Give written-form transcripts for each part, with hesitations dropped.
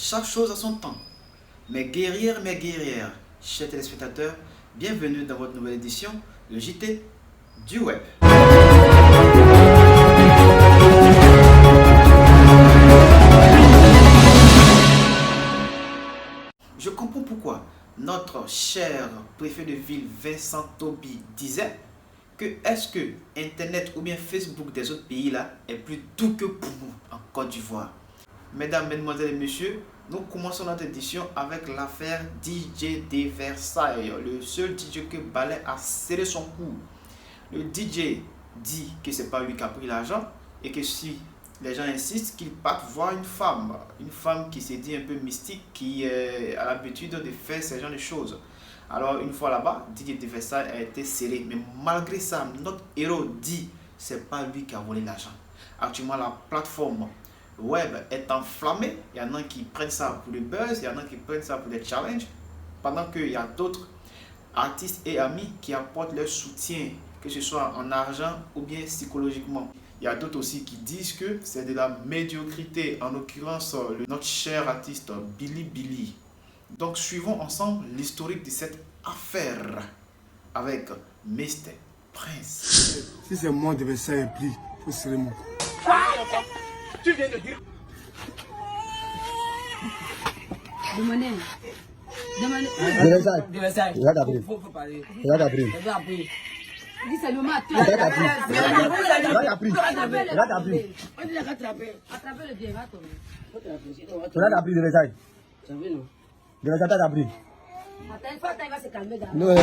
chaque chose a son temps. Mes guerrières, chers téléspectateurs, bienvenue dans votre nouvelle édition de JT du Web. Je comprends pourquoi notre cher préfet de ville Vincent Toby disait que est-ce que Internet ou bien Facebook des autres pays là est plus doux que pour nous en Côte d'Ivoire. Mesdames, mesdemoiselles et messieurs, nous commençons notre édition avec l'affaire DJ de Versailles, le seul DJ que Ballet a serré son cou. Le DJ dit que c'est pas lui qui a pris l'argent et que si les gens insistent qu'il parte voir une femme qui s'est dit un peu mystique, qui a l'habitude de faire ce genre de choses. Alors une fois là-bas, DJ de Versailles a été scellé, mais malgré ça, notre héros dit c'est pas lui qui a volé l'argent. Actuellement, la plateforme web est enflammée. Il y en a qui prennent ça pour le buzz, il y en a qui prennent ça pour des challenges, pendant qu'il y a d'autres artistes et amis qui apportent leur soutien, que ce soit en argent ou bien psychologiquement. Il y a d'autres aussi qui disent que c'est de la médiocrité, en l'occurrence notre cher artiste Billy. Donc suivons ensemble l'historique de cette affaire avec Mr. Prince. Si c'est moi de Versailles impli, il faut serrer mon cou. Tu viens de dire. Demandez. De Versailles. Regarde Abril. Faut parler. Regarde Abril. Regarde Abril. Dis c'est le matin. Regarde Abril. Regarde Abril. Regarde Abril. On dit rattraper. Attrapez le bien, va tomber. Regarde Abril de Versailles. Ça veut non? De Versailles, regarde Abril. Attends, une fois, il va se calmer d'abord. Non.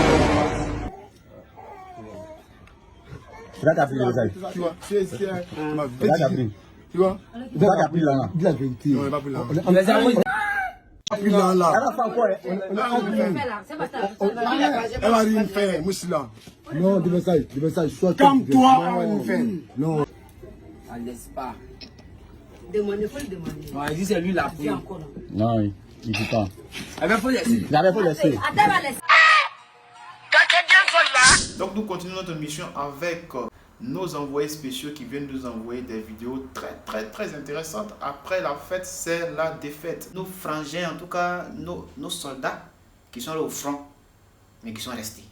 Regarde Abril de Versailles. Tu vois, c'est ma vie. Regarde Abril. Tu vois? Regarde Abril là. Dis la vérité. Non, on n'est pas plus là. De Versailles. On n'est pas plus là, là. Elle a fait encore. On a rien fait. C'est pas ça. Elle va rien faire, moi je suis là. Non, de Versailles, sois Calme-toi, elle va rien faire. Non. Ça laisse pas. Demandez, il faut le demander. Non, il dit c'est lui la pris. C'est encore là. Non, il ne faut pas. Eh bien, faut laisser. Il avait fait laisser. Attends, va laisser. Donc nous continuons notre mission avec nos envoyés spéciaux qui viennent nous envoyer des vidéos très intéressantes. Après la fête, c'est la défaite. Nos frangins, en tout cas nos soldats qui sont là au front, mais qui sont restés.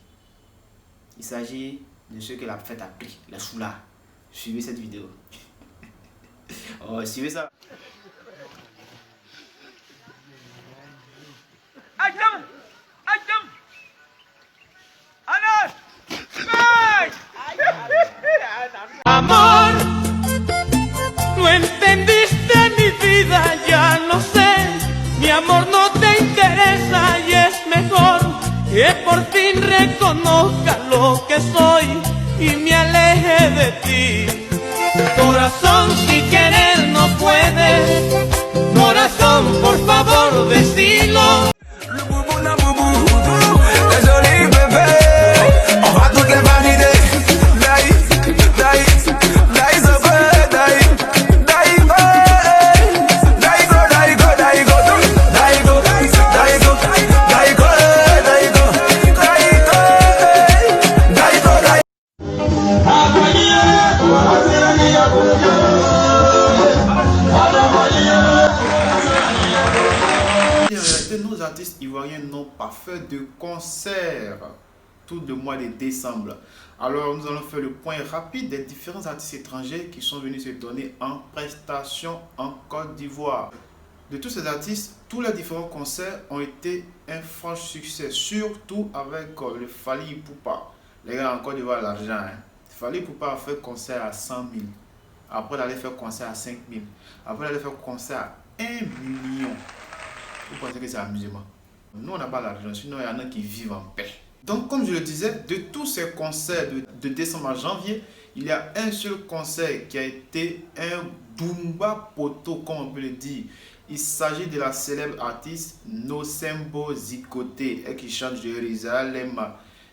Il s'agit de ceux que la fête a pris, les soulards. Suivez cette vidéo. Oh, suivez ça. Amor, no entendiste mi vida, ya lo sé. Mi amor no te interesa y es mejor que por fin reconozca lo que soy y me aleje de ti. Corazón, si querer no puedes, corazón, por favor, decilo. Désolé bébé, on va toutes les valider. Nos artistes ivoiriens n'ont pas fait de concert tout le mois de décembre. Alors nous allons faire le point rapide des différents artistes étrangers qui sont venus se donner en prestation en Côte d'Ivoire. De tous ces artistes, tous les différents concerts ont été un franc succès, surtout avec le Fally Ipupa. Les gars, en Côte d'Ivoire, l'argent. Fally Ipupa a fait concert à 100 000. Après, il allait faire concert à 5 000. Après, il allait faire concert à 1 million. Vous pensez que c'est amusement? Nous, on n'a pas l'argent, sinon il y en a qui vivent en paix. Donc, comme je le disais, de tous ces concerts de décembre à janvier, il y a un seul concert qui a été un Boomba Poto, comme on peut le dire. Il s'agit de la célèbre artiste Nosembo Zikoté, elle qui chante Jérusalem.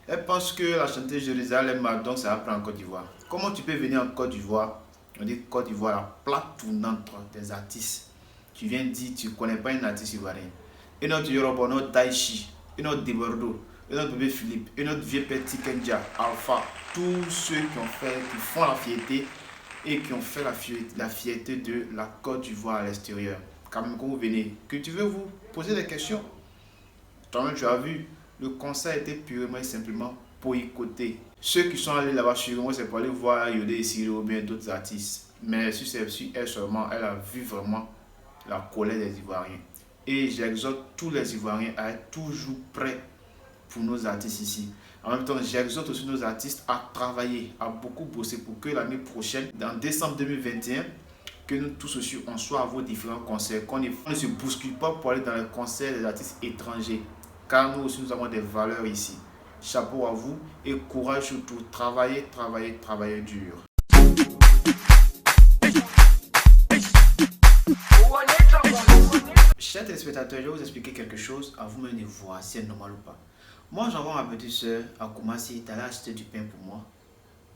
Elle pense que la chanteuse Jérusalem, donc ça va prendre en Côte d'Ivoire. Comment tu peux venir en Côte d'Ivoire? On dit Côte d'Ivoire, la plaque tournante des artistes. Tu viens dire, tu ne connais pas une artiste ivoirienne. Une autre Yoruba, une autre Daichi, une autre Debordo, une autre Bébé Philippe, une autre Vieux Petit Kenja, Alpha. Tous ceux qui font la fierté et qui ont fait la fierté de la Côte d'Ivoire à l'extérieur. quand même, quand vous venez, que tu veux vous poser des questions. Toi-même, tu as vu, le concert était purement et simplement boycotté. Ceux qui sont allés là-bas, sûrement, c'est pour aller voir Yodé et Siro ou bien d'autres artistes. Mais sur elle seulement, elle a vu vraiment la colère des Ivoiriens. Et j'exhorte tous les Ivoiriens à être toujours prêts pour nos artistes ici. En même temps, j'exhorte aussi nos artistes à travailler, à beaucoup bosser pour que l'année prochaine, en décembre 2021, que nous tous aussi, on soit à vos différents concerts, qu'on ne se bouscule pas pour aller dans les concerts des artistes étrangers. Car nous aussi, nous avons des valeurs ici. Chapeau à vous et courage surtout. Travaillez, travaillez, travaillez dur. Chers téléspectateurs, je vais vous expliquer quelque chose à vous-même de voir si c'est normal ou pas. Moi, j'envoie ma petite soeur à Koumassi, elle a acheté du pain pour moi.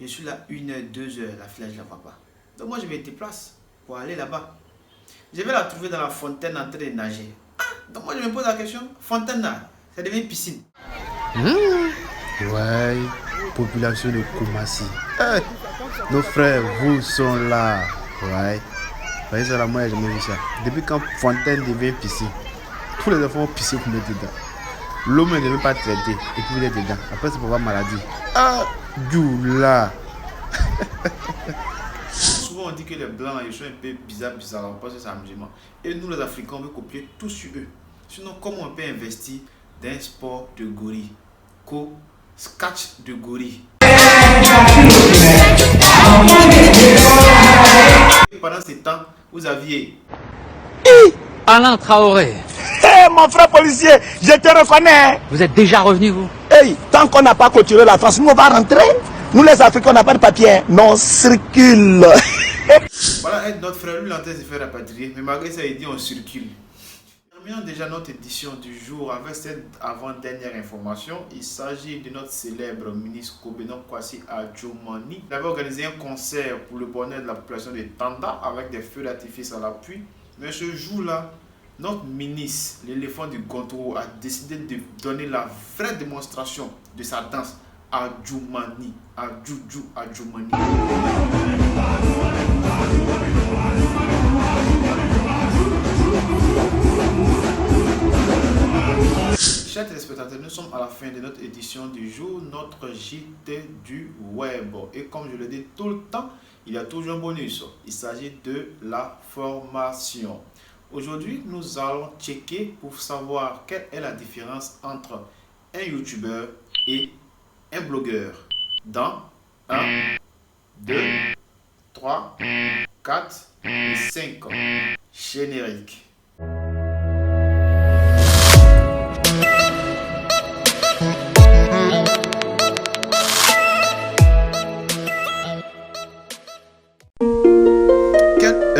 Je suis là 1 heure, 2 heures, la fille là, je ne la vois pas. Donc moi, je me déplace pour aller là-bas. Je vais la trouver dans la fontaine en train de nager. Ah, donc moi, je me pose la question, fontaine là, ça devient piscine. Ouais, population de Koumassi. Hey, nos frères, vous sont là. Ouais. Vous voyez ça là, moi, j'ai jamais vu ça. Depuis quand fontaine devient piscine, tous les enfants ont pissé pour mettre dedans. L'eau ne devait pas traiter et puis vous êtes dedans. Après, c'est pour avoir maladie. Ah, Djoula. Souvent, on dit que les blancs, ils sont un peu bizarres, parce que c'est amusement. Et nous, les Africains, on veut copier tout sur eux. Sinon, comment on peut investir dans un sport de gorille? Scratch de gorille. Pendant ces temps, vous aviez Alain Traoré. Hé, mon frère policier, je te reconnais. Vous êtes déjà revenu, vous? Hey, tant qu'on n'a pas clôturé la France, nous on va rentrer. Nous les Africains, on n'a pas de papier. Non, circule. Voilà, notre frère, lui, il est en train de se faire rapatrier. Mais malgré ça, il dit on circule. Terminons déjà notre édition du jour avec cette avant-dernière information. Il s'agit de notre célèbre ministre Kobeno Kwasi Adjumani. Il avait organisé un concert pour le bonheur de la population de Tanda avec des feux d'artifice à l'appui. Mais ce jour-là, notre ministre, l'éléphant du Gontoro, a décidé de donner la vraie démonstration de sa danse à Adjumani, à Juju Adjumani. Chers téléspectateurs, nous sommes à la fin de notre édition du jour, notre JT du web. Et comme je le dis tout le temps, il y a toujours un bonus. Il s'agit de la formation. Aujourd'hui, nous allons checker pour savoir quelle est la différence entre un youtubeur et un blogueur. Dans 1, 2, 3, 4 et 5. Générique.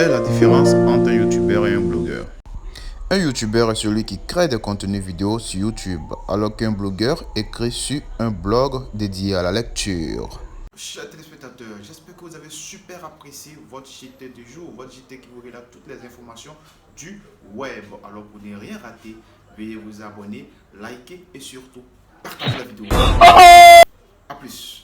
La différence entre un youtubeur et un blogueur. Un youtubeur est celui qui crée des contenus vidéo sur YouTube, alors qu'un blogueur écrit sur un blog dédié à la lecture. Chers téléspectateurs, j'espère que vous avez super apprécié votre JT du jour, votre JT qui vous relate toutes les informations du web. Alors pour ne rien rater, veuillez vous abonner, liker et surtout partager la vidéo. A plus.